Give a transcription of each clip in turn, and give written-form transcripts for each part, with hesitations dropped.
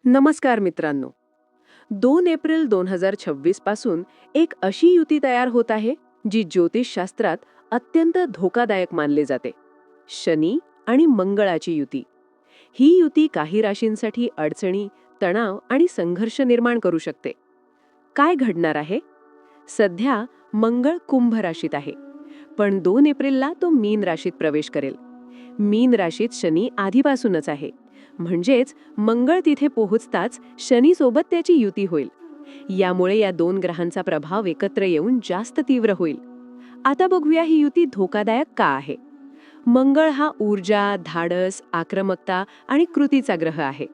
नमस्कार मित्रांनो. 2 एप्रिल 2026 पासून एक अशी युती तयार होत आहे जी ज्योतिषशास्त्रात अत्यंत धोकादायक मानली जाते. शनी आणि मंगळाची युती. ही युती काही राशींसाठी अडचणी, तणाव आणि संघर्ष निर्माण करू शकते. काय घडणार आहे? सध्या मंगळ कुंभ राशीत आहे, पण 2 एप्रिलला तो मीन राशीत प्रवेश करेल. मीन राशीत शनी आधीपासूनच आहे, म्हणजेच मंगळ तिथे पोहोचताच शनीसोबत त्याची युती होईल. यामुळे या दोन ग्रहांचा प्रभाव एकत्र येऊन जास्त तीव्र होईल. आता बघूया ही युती धोकादायक का आहे. मंगळ हा ऊर्जा, धाडस, आक्रमकता आणि कृतीचा ग्रह आहे.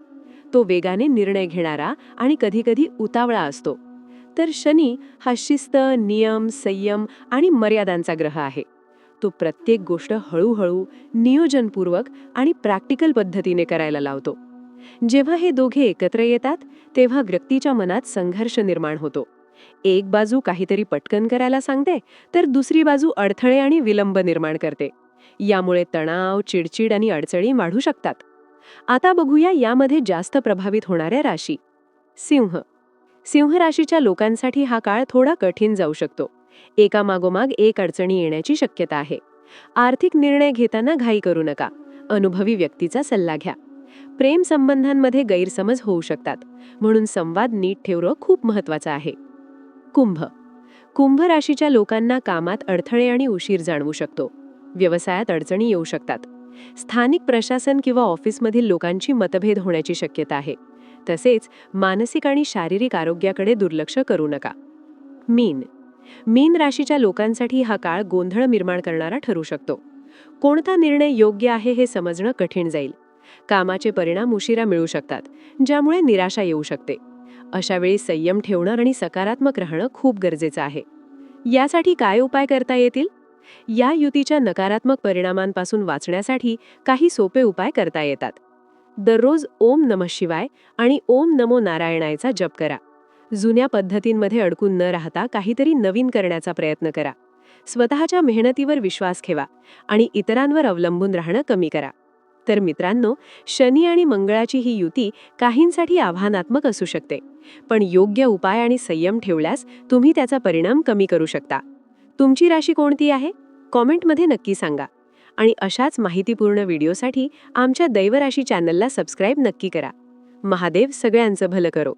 तो वेगाने निर्णय घेणारा आणि कधीकधी उतावळा असतो. तर शनी हा शिस्त, नियम, संयम आणि मर्यादांचा ग्रह आहे. तो प्रत्येक गोष्ट हळूहळू, नियोजनपूर्वक आणि प्रॅक्टिकल पद्धतीने करायला लावतो. जेव्हा हे दोघे एकत्र येतात तेव्हा व्यक्तीच्या मनात संघर्ष निर्माण होतो. एक बाजू काहीतरी पटकन करायला सांगते, तर दुसरी बाजू अडथळे आणि विलंब निर्माण करते. यामुळे तणाव, चिडचिड आणि अडचणी वाढू शकतात. आता बघूया यामध्ये जास्त प्रभावित होणाऱ्या राशी. सिंह. सिंह राशीच्या लोकांसाठी हा काळ थोडा कठीण जाऊ शकतो. एकामागोमाग एक अडचणी येण्याची शक्यता आहे. आर्थिक निर्णय घेताना घाई करू नका. अनुभवी व्यक्तीचा सल्ला घ्या. प्रेम संबंधांमध्ये गैरसमज होऊ शकतात, म्हणून संवाद नीट ठेवणं खूप महत्वाचं आहे. कुंभ. कुंभ राशीच्या लोकांना कामात अडथळे आणि उशीर जाणवू शकतो. व्यवसायात अडचणी येऊ शकतात. स्थानिक प्रशासन किंवा ऑफिसमधील लोकांची मतभेद होण्याची शक्यता आहे. तसेच मानसिक आणि शारीरिक आरोग्याकडे दुर्लक्ष करू नका. मीन. मीन राशीच्या लोकांसाठी हा काळ गोंधळ निर्माण करणारा ठरू शकतो. कोणता निर्णय योग्य आहे हे समजणं कठीण जाईल. कामाचे परिणाम उशिरा मिळू शकतात, ज्यामुळे निराशा येऊ शकते. अशा वेळी संयम ठेवणं आणि सकारात्मक राहणं खूप गरजेचं आहे. यासाठी काय उपाय करता येतील? या युतीच्या नकारात्मक परिणामांपासून वाचण्यासाठी काही सोपे उपाय करता येतात. दररोज ओम नमः शिवाय आणि ओम नमो नारायणायचा जप करा. जुन्या पद्धतींमध्ये अडकून न राहता काहीतरी नवीन करण्याचा प्रयत्न करा. स्वतःच्या मेहनतीवर विश्वास ठेवा आणि इतरांवर अवलंबून राहणं कमी करा. तर मित्रांनो, शनी आणि मंगळाची ही युती काहींसाठी आव्हानात्मक असू शकते, पण योग्य उपाय आणि संयम ठेवल्यास तुम्ही त्याचा परिणाम कमी करू शकता. तुमची राशी कोणती आहे? कॉमेंटमध्ये नक्की सांगा. आणि अशाच माहितीपूर्ण व्हिडिओसाठी आमच्या दैवराशी चॅनलला सबस्क्राईब नक्की करा. महादेव सगळ्यांचं भलं करो.